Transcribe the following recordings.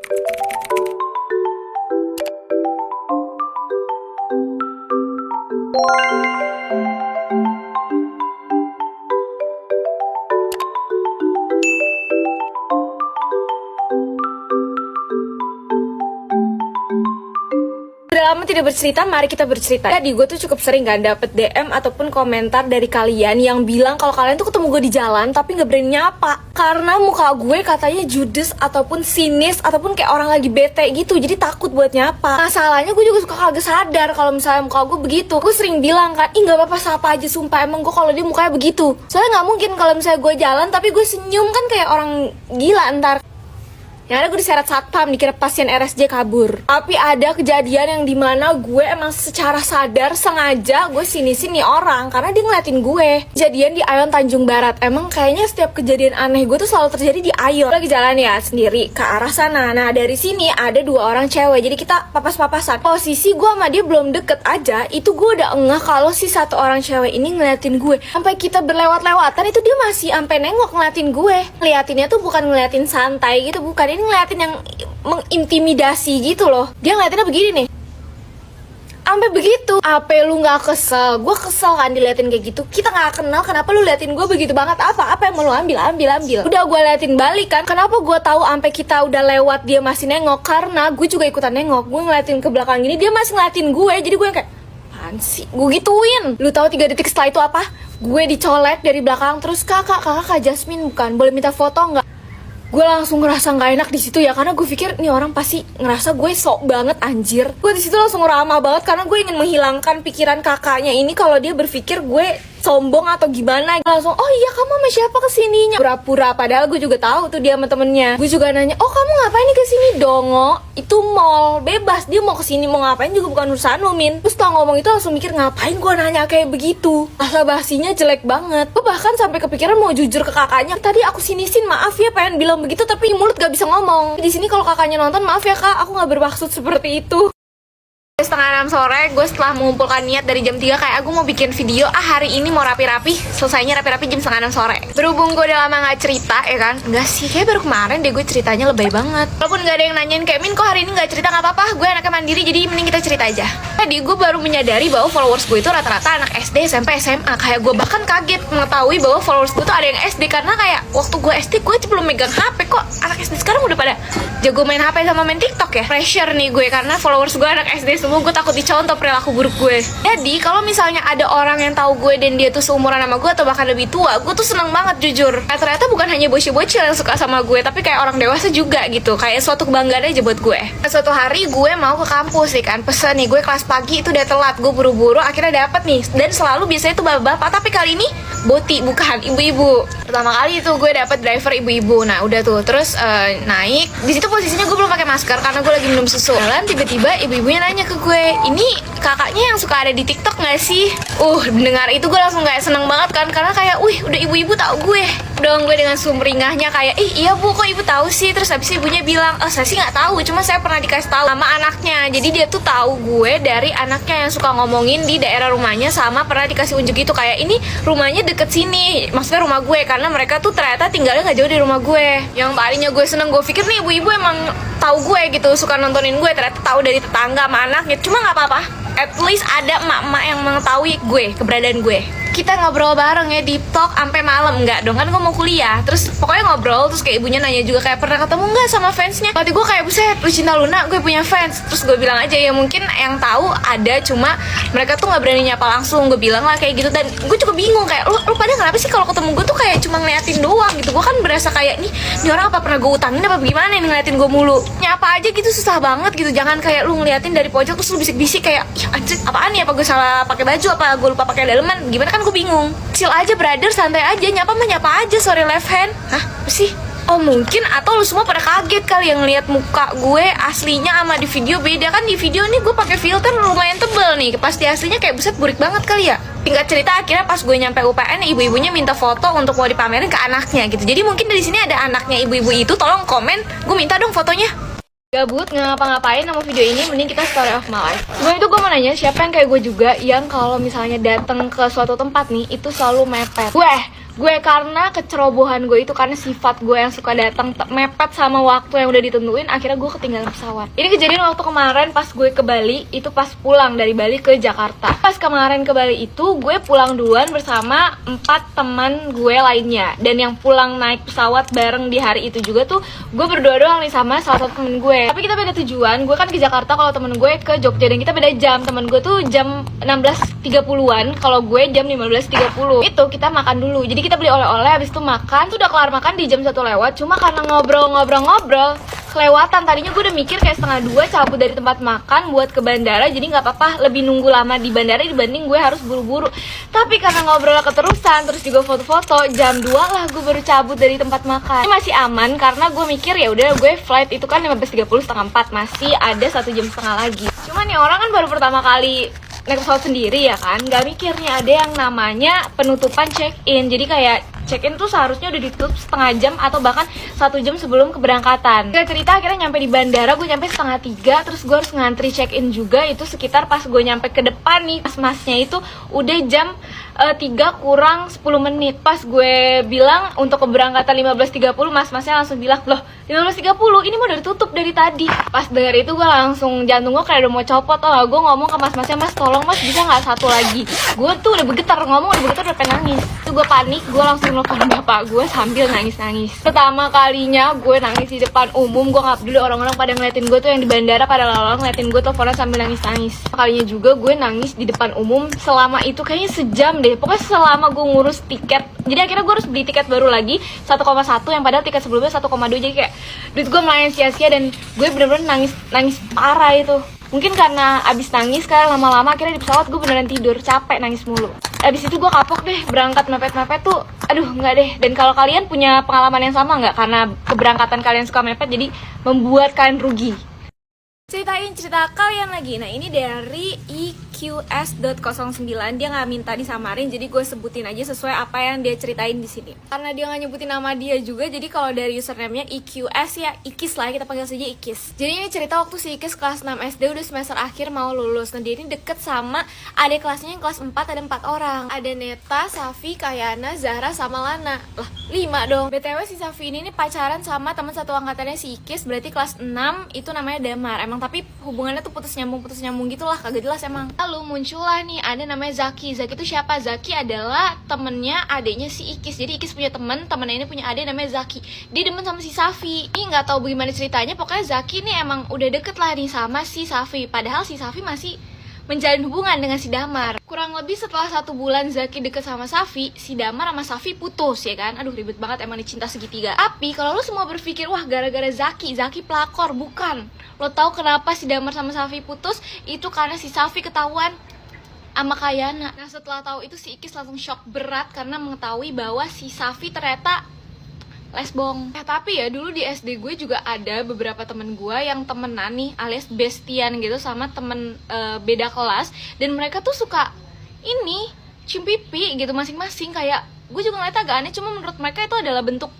Udah lama tidak bercerita, mari kita bercerita. Jadi gue tuh cukup sering kan dapet DM ataupun komentar dari kalian yang bilang kalau kalian tuh ketemu gue di jalan tapi gak berani nyapa karena muka gue katanya judes ataupun sinis ataupun kayak orang lagi bete gitu, jadi takut buat nyapa. Masalahnya gue juga suka kagak sadar kalau misalnya muka gue begitu. Gue sering bilang kan, ih gak apa-apa sapa aja, sumpah emang gue kalau dia mukanya begitu. Soalnya gak mungkin kalau misalnya gue jalan tapi gue senyum, kan kayak orang gila ntar. Yang ada gue diseret satpam, dikira pasien RSJ kabur. Tapi ada kejadian yang dimana gue emang secara sadar sengaja gue sini-sini orang karena dia ngeliatin gue. Kejadian di Ayon Tanjung Barat. Emang kayaknya setiap kejadian aneh gue tuh selalu terjadi di Ayon. Lagi jalan ya sendiri ke arah sana. Nah dari sini ada 2 orang cewek, jadi kita papas-papasan. Posisi gue sama dia belum deket aja, itu gue udah engah kalau si 1 orang cewek ini ngeliatin gue. Sampai kita berlewat-lewatan itu dia masih sampai nengok ngeliatin gue. Ngeliatinnya tuh bukan ngeliatin santai gitu, bukan, ini ngeliatin yang mengintimidasi gitu loh. Dia ngeliatinnya begini nih, sampai begitu. Apa lu gak kesel? Gue kesel kan diliatin kayak gitu. Kita gak kenal, kenapa lu liatin gue begitu banget? Apa yang mau lu ambil? Udah gue liatin balik kan. Kenapa gue tahu sampai kita udah lewat dia masih nengok? Karena gue juga ikutan nengok. Gue ngeliatin ke belakang gini, dia masih ngeliatin gue. Jadi gue yang kayak, apaan sih? Gue gituin. Lu tahu 3 detik setelah itu apa? Gue dicolek dari belakang. Terus Kak Jasmine bukan, boleh minta foto nggak? Gue langsung ngerasa nggak enak di situ ya, karena gue pikir nih orang pasti ngerasa gue sok banget anjir. Gue di situ langsung ramah banget karena gue ingin menghilangkan pikiran kakaknya ini kalau dia berpikir gue sombong atau gimana. Langsung, oh iya kamu sama siapa kesininya? Pura-pura, padahal gue juga tahu tuh dia sama temennya. Gue juga nanya, oh kamu ngapain nih kesini? Dongo, itu mall, bebas, dia mau kesini mau ngapain juga bukan urusan lu, Min. Terus tau ngomong itu langsung mikir, ngapain gue nanya kayak begitu? Bahasa basinya jelek banget. Gue bahkan sampai kepikiran mau jujur ke kakaknya, tadi aku sinisin, maaf ya pengen bilang begitu tapi mulut gak bisa ngomong. Di sini kalau kakaknya nonton, maaf ya kak, aku gak bermaksud seperti itu. Setengah 6 sore, gue setelah mengumpulkan niat dari jam 3 kayak aku mau bikin video, hari ini mau rapi-rapi, selesainya rapi-rapi jam setengah 6 sore. Berhubung gue udah lama gak cerita ya kan, enggak sih, kayak baru kemarin deh gue ceritanya lebay banget. Walaupun gak ada yang nanyain kayak, Min kok hari ini gak cerita, gak apa-apa, gue anaknya mandiri jadi mending kita cerita aja. Tadi gue baru menyadari bahwa followers gue itu rata-rata anak SD, SMP, SMA. Kayak gue bahkan kaget mengetahui bahwa followers gue tuh ada yang SD, karena kayak waktu gue SD gue belum megang HP, kok anak SD sekarang udah pada jago main HP sama main TikTok ya. Pressure nih gue karena followers gue anak SD semua, gue takut dicontoh perilaku buruk gue. Jadi kalau misalnya ada orang yang tahu gue dan dia tuh seumuran sama gue atau bahkan lebih tua, gue tuh seneng banget jujur. Ternyata bukan hanya bocil-bocil yang suka sama gue, tapi kayak orang dewasa juga gitu. Kayak suatu kebanggaan aja buat gue. Suatu hari gue mau ke kampus sih kan, pesen nih gue kelas pagi itu udah telat, gue buru-buru akhirnya dapet nih. Dan selalu biasanya tuh bapak-bapak, tapi kali ini boti, bukan ibu-ibu. Pertama kali itu gue dapet driver ibu-ibu. Nah udah tuh, terus naik. Di situ posisinya gue belum pakai masker karena gue lagi minum susu. Jalan tiba-tiba ibu-ibunya nanya ke gue, ini kakaknya yang suka ada di TikTok nggak sih? Dengar itu gue langsung kayak seneng banget kan, karena kayak, wih udah ibu-ibu tahu gue. Dong gue dengan sumringahnya kayak, ih iya bu kok ibu tahu sih? Terus habis ibunya bilang, oh saya sih nggak tahu, cuma saya pernah dikasih tahu sama anaknya. Jadi dia tuh tahu gue dari anaknya yang suka ngomongin di daerah rumahnya, sama pernah dikasih unjuk gitu kayak, ini rumahnya deket sini, maksudnya rumah gue, karena mereka tuh ternyata tinggalnya nggak jauh dari rumah gue. Yang tadinya gue seneng, gue pikir nih ibu-ibu emang tahu gue gitu, suka nontonin gue, ternyata tahu dari tetangga sama anaknya. Cuma nggak apa-apa, at least ada emak-emak yang mengetahui gue, keberadaan gue. Kita ngobrol bareng ya di talk sampai malam. Enggak dong, kan gue mau kuliah. Terus pokoknya ngobrol, terus kayak ibunya nanya juga kayak, pernah ketemu nggak sama fansnya? Waktu gue kayak, buset Lucinta Luna, gue punya fans. Terus gue bilang aja, ya mungkin yang tahu ada, cuma mereka tuh nggak berani nyapa langsung. Gue bilang lah kayak gitu, dan gue cukup bingung kayak, lu pada kenapa sih kalau ketemu gue tuh kayak cuma ngeliatin doang gitu. Gue kan berasa kayak, nih orang apa pernah gue utangin apa gimana nih ngeliatin gue mulu. Nyapa aja gitu susah banget gitu. Jangan kayak lu ngeliatin dari pojok terus lu bisik-bisik kayak, ya anjir apaan nih, apa gue salah pakai baju, apa gue lupa pakai daleman, gimana, kan gue bingung. Chill aja brother, santai aja, nyapa mah nyapa aja, sorry left hand. Hah? Apa sih? Oh mungkin, atau lu semua pada kaget kali yang lihat muka gue aslinya sama di video beda. Kan di video nih gue pakai filter lumayan tebel nih, pas di aslinya kayak buset burik banget kali ya. Singkat cerita akhirnya pas gue nyampe UPN, ibu-ibunya minta foto untuk mau dipamerin ke anaknya gitu. Jadi mungkin dari sini ada anaknya ibu-ibu itu, tolong komen, gue minta dong fotonya. Gabut nggak ngapa-ngapain sama video ini, mending kita story of my life. Gue mau nanya, siapa yang kayak gue juga yang kalau misalnya datang ke suatu tempat nih itu selalu mepet. gue karena kecerobohan gue itu, karena sifat gue yang suka datang mepet sama waktu yang udah ditentuin, akhirnya gue ketinggalan pesawat. Ini kejadian waktu kemarin pas gue ke Bali, itu pas pulang dari Bali ke Jakarta. Pas kemarin ke Bali itu gue pulang duluan bersama 4 teman gue lainnya, dan yang pulang naik pesawat bareng di hari itu juga tuh gue berdua doang nih sama salah satu temen gue. Tapi kita beda tujuan, gue kan ke Jakarta, kalau temen gue ke Jogja, dan kita beda jam. Temen gue tuh jam 16.30-an, kalau gue jam 15.30. Itu kita makan dulu, jadi kita beli oleh-oleh, habis itu makan. Tuh udah kelar makan di jam 1 lewat. Cuma karena ngobrol kelewatan. Tadinya gue udah mikir kayak setengah 2 cabut dari tempat makan buat ke bandara, jadi nggak apa-apa lebih nunggu lama di bandara dibanding gue harus buru-buru. Tapi karena ngobrol keterusan, terus juga foto-foto, jam 2 lah gue baru cabut dari tempat makan. Ini masih aman karena gue mikir ya udah, gue flight itu kan 15.30, setengah 4, masih ada 1,5 jam lagi. Cuman nih orang kan baru pertama kali naik pesawat sendiri ya kan, nggak mikir nih ada yang namanya penutupan check-in. Jadi kayak check-in tuh seharusnya udah ditutup setengah jam atau bahkan 1 jam sebelum keberangkatan. Gak cerita, akhirnya nyampe di bandara, gue nyampe setengah 3, terus gue harus ngantri check-in juga. Itu sekitar pas gue nyampe ke depan nih, mas-masnya itu udah jam 3 kurang 10 menit. Pas gue bilang untuk keberangkatan 15.30, mas-masnya langsung bilang, loh 15.30 ini mau udah ditutup dari tadi. Pas denger itu gue langsung, jantung gue kayak udah mau copot. Gue ngomong ke mas-masnya, mas tolong mas bisa nggak satu lagi. Gue tuh udah bergetar, ngomong udah bergetar, udah pengen nangis. Tuh gue panik, gue langsung nelfon bapak gue sambil nangis-nangis. Pertama kalinya gue nangis di depan umum. Gue nggak peduli orang-orang pada ngeliatin gue tuh, yang di bandara pada lalang ngeliatin gue teleponan sambil nangis-nangis. Kalinya juga gue nangis di depan umum selama itu kayaknya sejam deh. Pokoknya selama gue ngurus tiket. Jadi akhirnya gue harus beli tiket baru lagi 1,1, yang padahal tiket sebelumnya 1,2. Jadi kayak duit gue melayang sia-sia, dan gue bener-bener nangis parah itu. Mungkin karena abis nangis kan lama-lama akhirnya di pesawat gue beneran tidur, capek nangis mulu. Abis itu gue kapok deh, berangkat mepet-mepet tuh, aduh nggak deh. Dan kalau kalian punya pengalaman yang sama nggak, karena keberangkatan kalian suka mepet jadi membuat kalian rugi? Ceritain cerita kalian lagi. Nah ini dari EQS.09, dia nggak minta disamarin, jadi gue sebutin aja sesuai apa yang dia ceritain di sini. Karena dia nggak nyebutin nama dia juga, jadi kalau dari username-nya EQS ya Ikis lah, kita panggil saja Ikis. Jadi ini cerita waktu si Ikis kelas 6 SD, udah semester akhir mau lulus. Nah dia ini deket sama adik kelasnya yang kelas 4, ada 4 orang. Ada Neta, Safi, Kayana, Zahra, sama Lana. Lah 5 dong. BTW si Safi ini pacaran sama teman satu angkatannya si Ikis, berarti kelas 6, itu namanya Damar. Emang tapi hubungannya tuh putus nyambung gitu lah, kagak jelas emang. Lalu muncullah nih ada namanya Zaki. Zaki itu siapa? Zaki adalah temennya adiknya si Ikis. Jadi Ikis punya temennya ini punya adik namanya Zaki. Dia demen sama si Safi. Ini nggak tahu bagaimana ceritanya, pokoknya Zaki nih emang udah deket lah nih sama si Safi. Padahal si Safi masih menjalin hubungan dengan si Damar. Kurang lebih setelah 1 bulan Zaki deket sama Safi, si Damar sama Safi putus ya kan. Aduh ribet banget emang nih cinta segitiga. Tapi kalau lo semua berpikir wah gara-gara Zaki pelakor, bukan. Lo tahu kenapa si Damar sama Safi putus? Itu karena si Safi ketahuan sama Kayana. Nah setelah tahu itu si Ikis langsung shock berat karena mengetahui bahwa si Safi ternyata lesbong. Tapi ya dulu di SD gue juga ada beberapa temen gue yang temenan nih alias bestian gitu sama temen beda kelas, dan mereka tuh suka ini cium pipi gitu masing-masing. Kayak gue juga ngeliatnya agak aneh, cuma menurut mereka itu adalah bentuk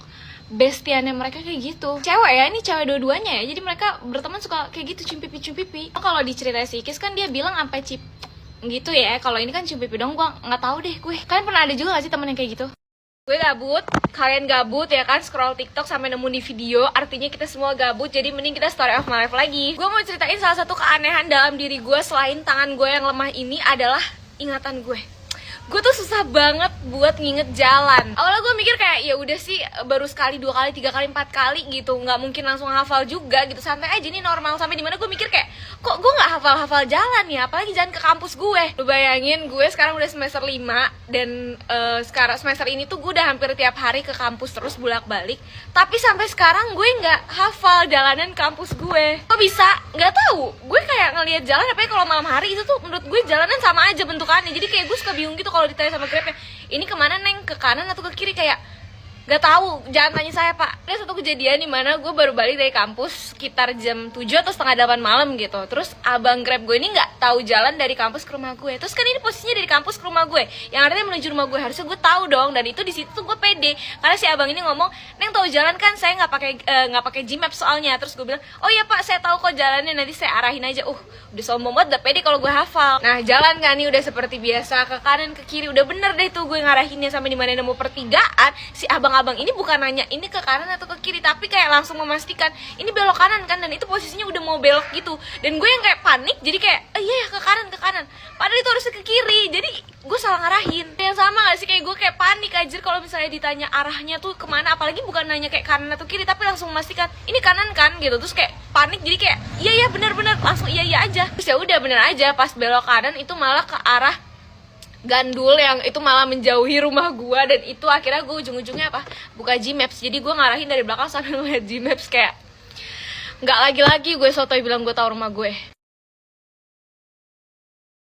bestiannya mereka kayak gitu. Cewek ya, ini cewek dua-duanya ya, jadi mereka berteman suka kayak gitu cium pipi. Kalau diceritain si Ikis kan dia bilang sampai cip gitu ya. Kalau ini kan cium pipi dong, gue nggak tahu deh gue. Kalian pernah ada juga gak sih temen yang kayak gitu? Gue gabut, kalian gabut ya kan, scroll TikTok sampai nemu di video, artinya kita semua gabut, jadi mending kita story of my life lagi. Gue mau ceritain salah satu keanehan dalam diri gue selain tangan gue yang lemah ini adalah ingatan gue. Gue tuh susah banget buat nginget jalan. Awalnya gue mikir kayak ya udah sih baru sekali, 2 kali, 3 kali, 4 kali gitu, nggak mungkin langsung hafal juga gitu, santai aja nih normal. Sampai dimana gue mikir kayak kok gue nggak hafal jalan ya, apalagi jalan ke kampus gue. Lu bayangin gue sekarang udah semester 5 dan sekarang semester ini tuh gue udah hampir tiap hari ke kampus terus bolak-balik, tapi sampai sekarang gue nggak hafal jalanan kampus gue. Kok bisa? Nggak tahu. Gue kayak ngelihat jalan, tapi kalau malam hari itu tuh menurut gue jalanan sama aja bentukannya. Jadi kayak gue suka bingung gitu kalau ditanya sama Grabnya, ini kemana neng, ke kanan atau ke kiri, kayak Gak tahu, jangan tanya saya pak. Ada satu kejadian di mana gue baru balik dari kampus sekitar jam 7 atau setengah 8 malam gitu. Terus abang Grab gue ini nggak tahu jalan dari kampus ke rumah gue. Terus kan ini posisinya dari kampus ke rumah gue, yang artinya menuju rumah gue. Harusnya gue tahu dong. Dan itu di situ tuh gue pede karena si abang ini ngomong, Neng tahu jalan kan? Saya nggak pakai Gmaps soalnya. Terus gue bilang, oh iya pak, saya tahu kok jalannya, nanti saya arahin aja. Udah sombong banget, udah pede kalau gue hafal. Nah jalan kan nih udah seperti biasa, ke kanan ke kiri, udah bener deh tuh gue ngarahinnya sampai di mana nemu pertigaan. Si abang-abang ini bukan nanya ini ke kanan atau ke kiri, tapi kayak langsung memastikan ini belok kanan kan, dan itu posisinya udah mau belok gitu. Dan gue yang kayak panik, jadi kayak iya ya ke kanan, padahal itu harusnya ke kiri. Jadi gue salah ngarahin. Yang sama gak sih, kayak gue kayak panik aja kalau misalnya ditanya arahnya tuh kemana, apalagi bukan nanya kayak kanan atau kiri, tapi langsung memastikan ini kanan kan gitu. Terus kayak panik, jadi kayak iya benar langsung iya aja. Terus ya udah bener aja, pas belok kanan itu malah ke arah gandul yang itu malah menjauhi rumah gua. Dan itu akhirnya gue ujung-ujungnya apa, buka Gmaps. Jadi gue ngarahin dari belakang sambil ngeliat Gmaps, kayak nggak lagi gue sotoy bilang gue tahu rumah gue.